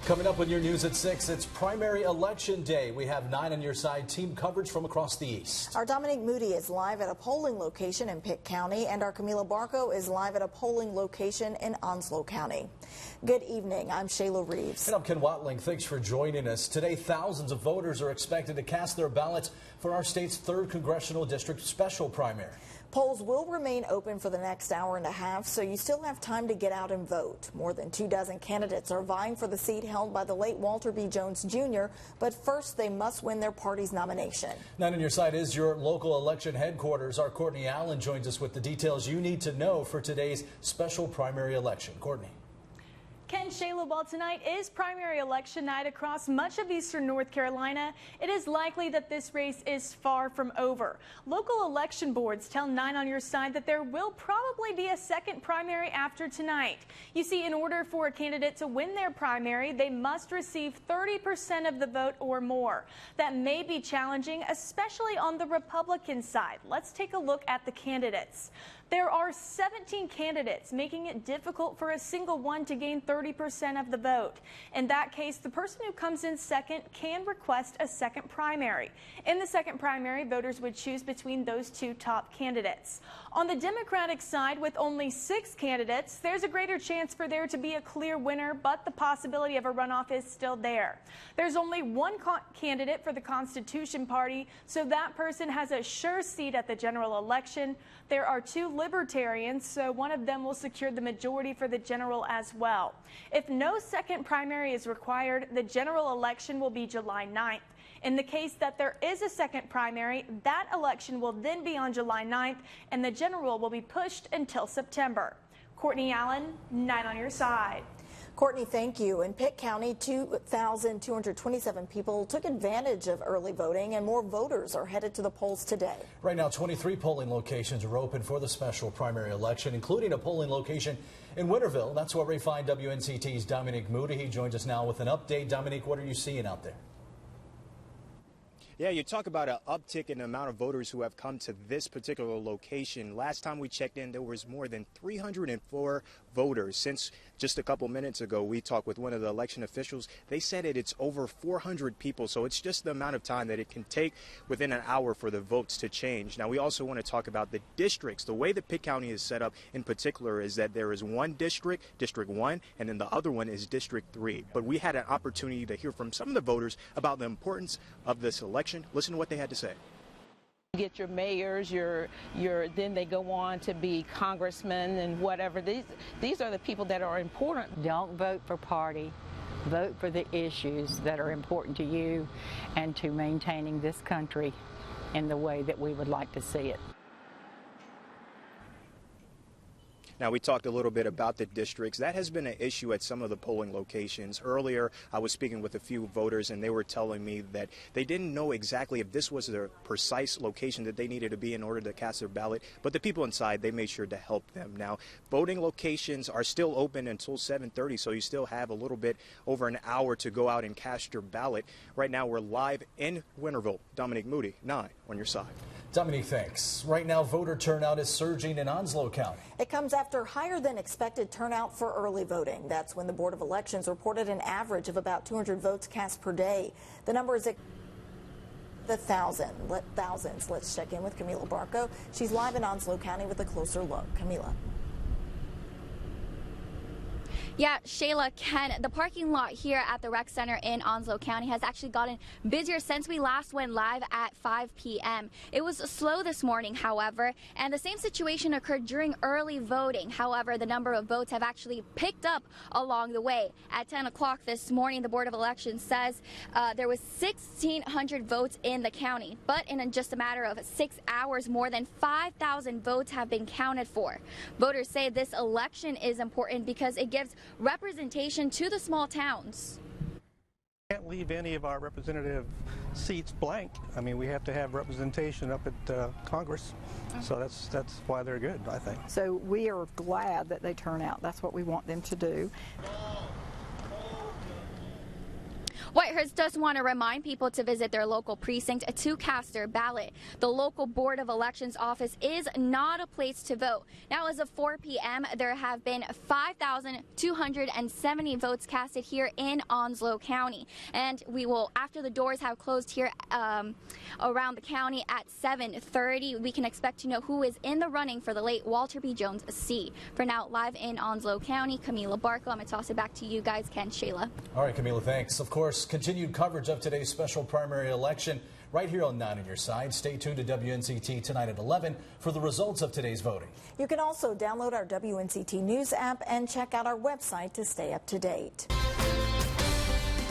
Coming up with your news at 6, it's primary election day. We have 9 on your side team coverage from across the East. Our Dominique Moody is live at a polling location in Pitt County, and our Camila Barco is live at a polling location in Onslow County. Good evening. I'm Shayla Reeves. And I'm Ken Watling. Thanks for joining us. Today, thousands of voters are expected to cast their ballots for our state's 3rd Congressional District special primary. Polls will remain open for the next hour and a half, so you still have time to get out and vote. More than 24 candidates are vying for the seat held by the late Walter B. Jones Jr., but first they must win their party's nomination. 9 on your side is your local election headquarters. Our Courtney Allen joins us with the details you need to know for today's special primary election. Courtney. Ken, Shayla, while tonight is primary election night across much of eastern North Carolina, it is likely that this race is far from over. Local election boards tell 9 on your side that there will probably be a second primary after tonight. You see, in order for a candidate to win their primary, they must receive 30% of the vote or more. That may be challenging, especially on the Republican side. Let's take a look at the candidates. There are 17 candidates, making it difficult for a single one to gain 30% of the vote. In that case, the person who comes in second can request a second primary. In the second primary, voters would choose between those 2 top candidates. On the Democratic side, with only 6 candidates, there's a greater chance for there to be a clear winner, but the possibility of a runoff is still there. There's only 1 candidate for the Constitution Party, so that person has a sure seat at the general election. There are 2 Libertarians, so one of them will secure the majority for the general as well. If no second primary is required, the general election will be July 9th. In the case that there is a second primary, that election will then be on July 9th, and the general will be pushed until September. Courtney Allen, 9 on your side. Courtney, thank you. In Pitt County, 2,227 people took advantage of early voting, and more voters are headed to the polls today. Right now, 23 polling locations are open for the special primary election, including a polling location in Winterville. That's where we find WNCT's Dominique Moody. He joins us now with an update. Dominique, what are you seeing out there? Yeah, you talk about an uptick in the amount of voters who have come to this particular location. Last time we checked in, there was more than 304 voters. Since just a couple minutes ago, we talked with one of the election officials. They said it's over 400 people, so it's just the amount of time that it can take within an hour for the votes to change. Now, we also want to talk about the districts. The way that Pitt County is set up in particular is that there is one district, District 1, and then the other one is District 3. But we had an opportunity to hear from some of the voters about the importance of this election. Listen to what they had to say. You get your mayors, then they go on to be congressmen and whatever. These are the people that are important. Don't vote for party. Vote for the issues that are important to you and to maintaining this country in the way that we would like to see it. Now, we talked a little bit about the districts. That has been an issue at some of the polling locations. Earlier, I was speaking with a few voters, and they were telling me that they didn't know exactly if this was the precise location that they needed to be in order to cast their ballot, but the people inside, they made sure to help them. Now, voting locations are still open until 7:30, so you still have a little bit over an hour to go out and cast your ballot. Right now, we're live in Winterville. Dominique Moody, 9 on your side. Dominique, thanks. Right now, voter turnout is surging in Onslow County. It comes after higher than expected turnout for early voting. That's when the Board of Elections reported an average of about 200 votes cast per day. The number is thousands. Let's check in with Camila Barco. She's live in Onslow County with a closer look. Camila. Yeah, Shayla, Ken, the parking lot here at the rec center in Onslow County has actually gotten busier since we last went live at 5 p.m. It was slow this morning, however, and the same situation occurred during early voting. However, the number of votes have actually picked up along the way. At 10 o'clock this morning, the Board of Elections says there was 1,600 votes in the county, but in just a matter of 6 hours, more than 5,000 votes have been counted for. Voters say this election is important because it gives representation to the small towns. Can't leave any of our representative seats blank. I mean, we have to have representation up at Congress, so that's why they're good, I think. So we are glad that they turn out. That's what we want them to do. Whitehurst does want to remind people to visit their local precinct to cast their ballot. The local Board of Elections office is not a place to vote. Now, as of 4 p.m., there have been 5,270 votes casted here in Onslow County. And we will, after the doors have closed here around the county at 7:30, we can expect to know who is in the running for the late Walter B. Jones seat. For now, live in Onslow County, Camila Barco. I'm going to toss it back to you guys, Ken, Shayla. All right, Camila, thanks. Of course, continued coverage of today's special primary election right here on 9 on Your Side. Stay tuned to WNCT tonight at 11 for the results of today's voting. You can also download our WNCT News app and check out our website to stay up to date.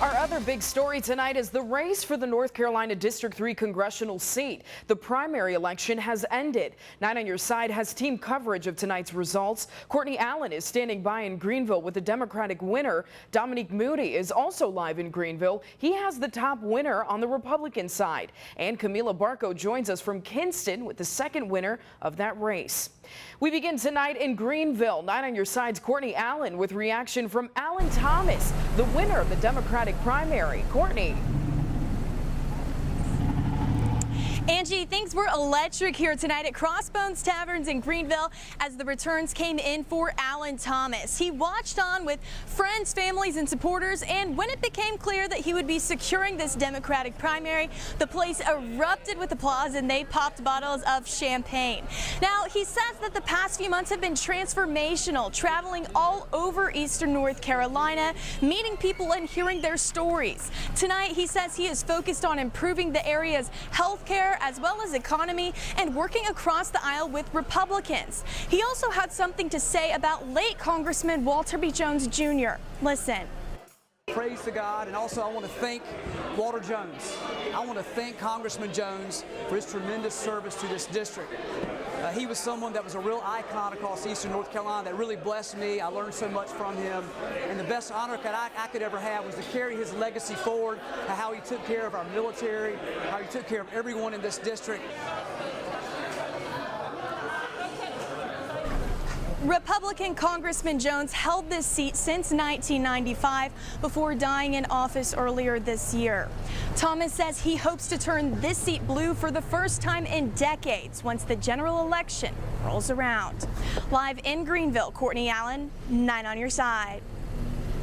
Our other big story tonight is the race for the North Carolina District 3 congressional seat. The primary election has ended. 9 on Your Side has team coverage of tonight's results. Courtney Allen is standing by in Greenville with the Democratic winner. Dominique Moody is also live in Greenville. He has the top winner on the Republican side. And Camila Barco joins us from Kinston with the second winner of that race. We begin tonight in Greenville. 9 on Your Side's Courtney Allen with reaction from Alan Thomas, the winner of the Democratic primary. Courtney. Angie, things were electric here tonight at Crossbones Taverns in Greenville as the returns came in for Alan Thomas. He watched on with friends, families, and supporters, and when it became clear that he would be securing this Democratic primary, the place erupted with applause and they popped bottles of champagne. Now, he says that the past few months have been transformational, traveling all over eastern North Carolina, meeting people and hearing their stories. Tonight, he says he is focused on improving the area's health care as well as economy and working across the aisle with Republicans. He also had something to say about late Congressman Walter B. Jones Jr. Listen. Praise to God, and also I want to thank Walter Jones. I want to thank Congressman Jones for his tremendous service to this district. He was someone that was a real icon across eastern North Carolina that really blessed me. I learned so much from him, and the best honor that I could ever have was to carry his legacy forward, how he took care of our military, how he took care of everyone in this district. Republican Congressman Jones held this seat since 1995 before dying in office earlier this year. Thomas says he hopes to turn this seat blue for the first time in decades once the general election rolls around. Live in Greenville, Courtney Allen, 9 on Your Side.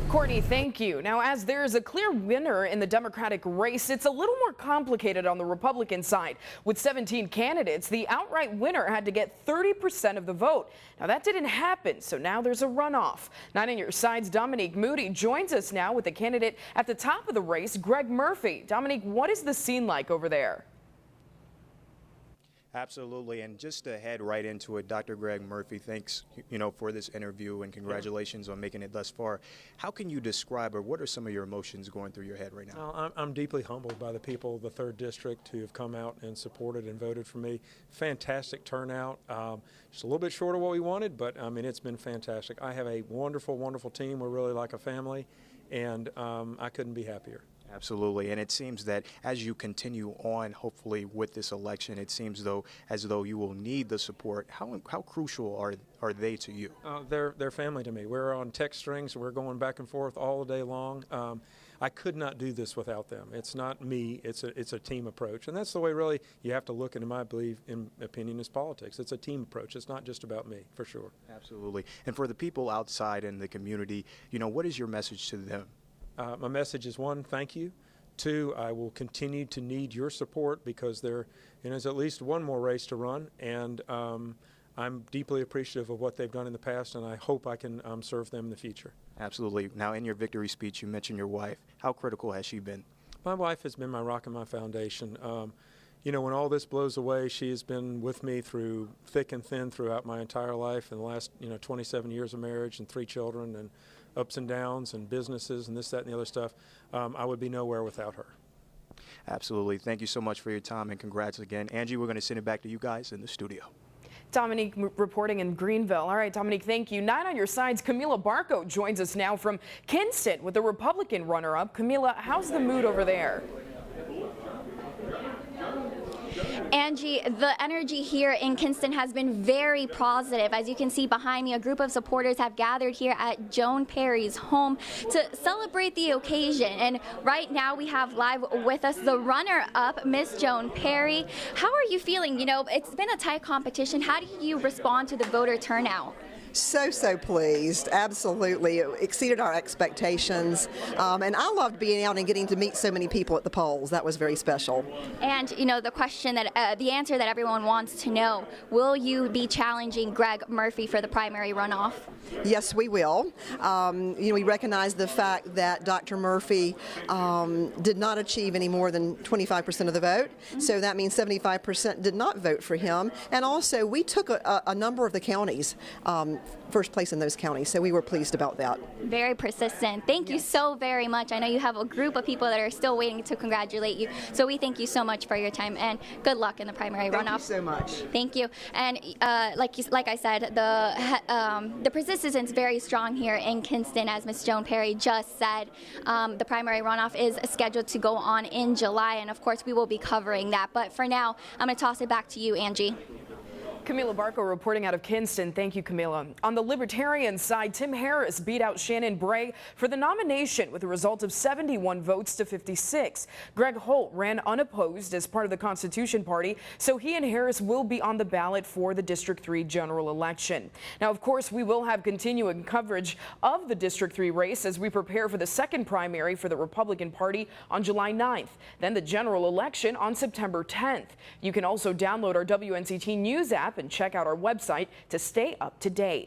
Courtney, thank you. Now, as there is a clear winner in the Democratic race, it's a little more complicated on the Republican side. With 17 candidates, the outright winner had to get 30% of the vote. Now, that didn't happen, so now there's a runoff. 9 on Your Side's Dominique Moody joins us now with the candidate at the top of the race, Greg Murphy. Dominique, what is the scene like over there? Absolutely, and just to head right into it, Dr. Greg Murphy, thanks, for this interview and congratulations on making it thus far. How can you describe, or what are some of your emotions going through your head right now? Well, I'm deeply humbled by the people of the 3rd District who have come out and supported and voted for me. Fantastic turnout. Just a little bit short of what we wanted, but I mean, it's been fantastic. I have a wonderful, wonderful team. We're really like a family, and I couldn't be happier. Absolutely, and it seems that as you continue on, hopefully with this election, it seems as though you will need the support. How crucial are they to you? They're family to me. We're on text strings. We're going back and forth all day long. I could not do this without them. It's not me. It's a team approach, and that's the way really you have to look at, in my opinion, is politics. It's a team approach. It's not just about me, for sure. Absolutely, and for the people outside in the community, what is your message to them? My message is 1, thank you. 2, I will continue to need your support because there is at least one more race to run, and I'm deeply appreciative of what they've done in the past, and I hope I can serve them in the future. Absolutely. Now, in your victory speech, you mentioned your wife. How critical has she been? My wife has been my rock and my foundation. When all this blows away, she has been with me through thick and thin throughout my entire life in the last 27 years of marriage and 3 children and ups and downs and businesses and this, that, and the other stuff. I would be nowhere without her. Absolutely. Thank you so much for your time, and congrats again. Angie, we're going to send it back to you guys in the studio. Dominique reporting in Greenville. All right, Dominique, thank you. 9 on Your Side's Camila Barco joins us now from Kinston with the Republican runner-up. Camila, how's the mood over there? Angie, the energy here in Kinston has been very positive. As you can see behind me, a group of supporters have gathered here at Joan Perry's home to celebrate the occasion. And right now we have live with us the runner-up, Miss Joan Perry. How are you feeling? You know, it's been a tight competition. How do you respond to the voter turnout? So pleased. Absolutely. It exceeded our expectations. And I loved being out and getting to meet so many people at the polls. That was very special. And, you know, the question that, the answer that everyone wants to know, will you be challenging Greg Murphy for the primary runoff? Yes, we will. We recognize the fact that Dr. Murphy did not achieve any more than 25% of the vote. So that means 75% did not vote for him. And also, we took a number of the counties, first place in those counties. So we were pleased about that. Very persistent. Thank you so very much. I know you have a group of people that are still waiting to congratulate you. So we thank you so much for your time and good luck in the primary runoff. Thank you so much. Thank you. And like I said, the persistence is very strong here in Kinston, as Ms. Joan Perry just said. The primary runoff is scheduled to go on in July, and of course we will be covering that. But for now, I'm going to toss it back to you, Angie. Camila Barco reporting out of Kinston. Thank you, Camila. On the Libertarian side, Tim Harris beat out Shannon Bray for the nomination with a result of 71 votes to 56. Greg Holt ran unopposed as part of the Constitution Party, so he and Harris will be on the ballot for the District 3 general election. Now, of course, we will have continuing coverage of the District 3 race as we prepare for the second primary for the Republican Party on July 9th, then the general election on September 10th. You can also download our WNCT News app and check out our website to stay up to date.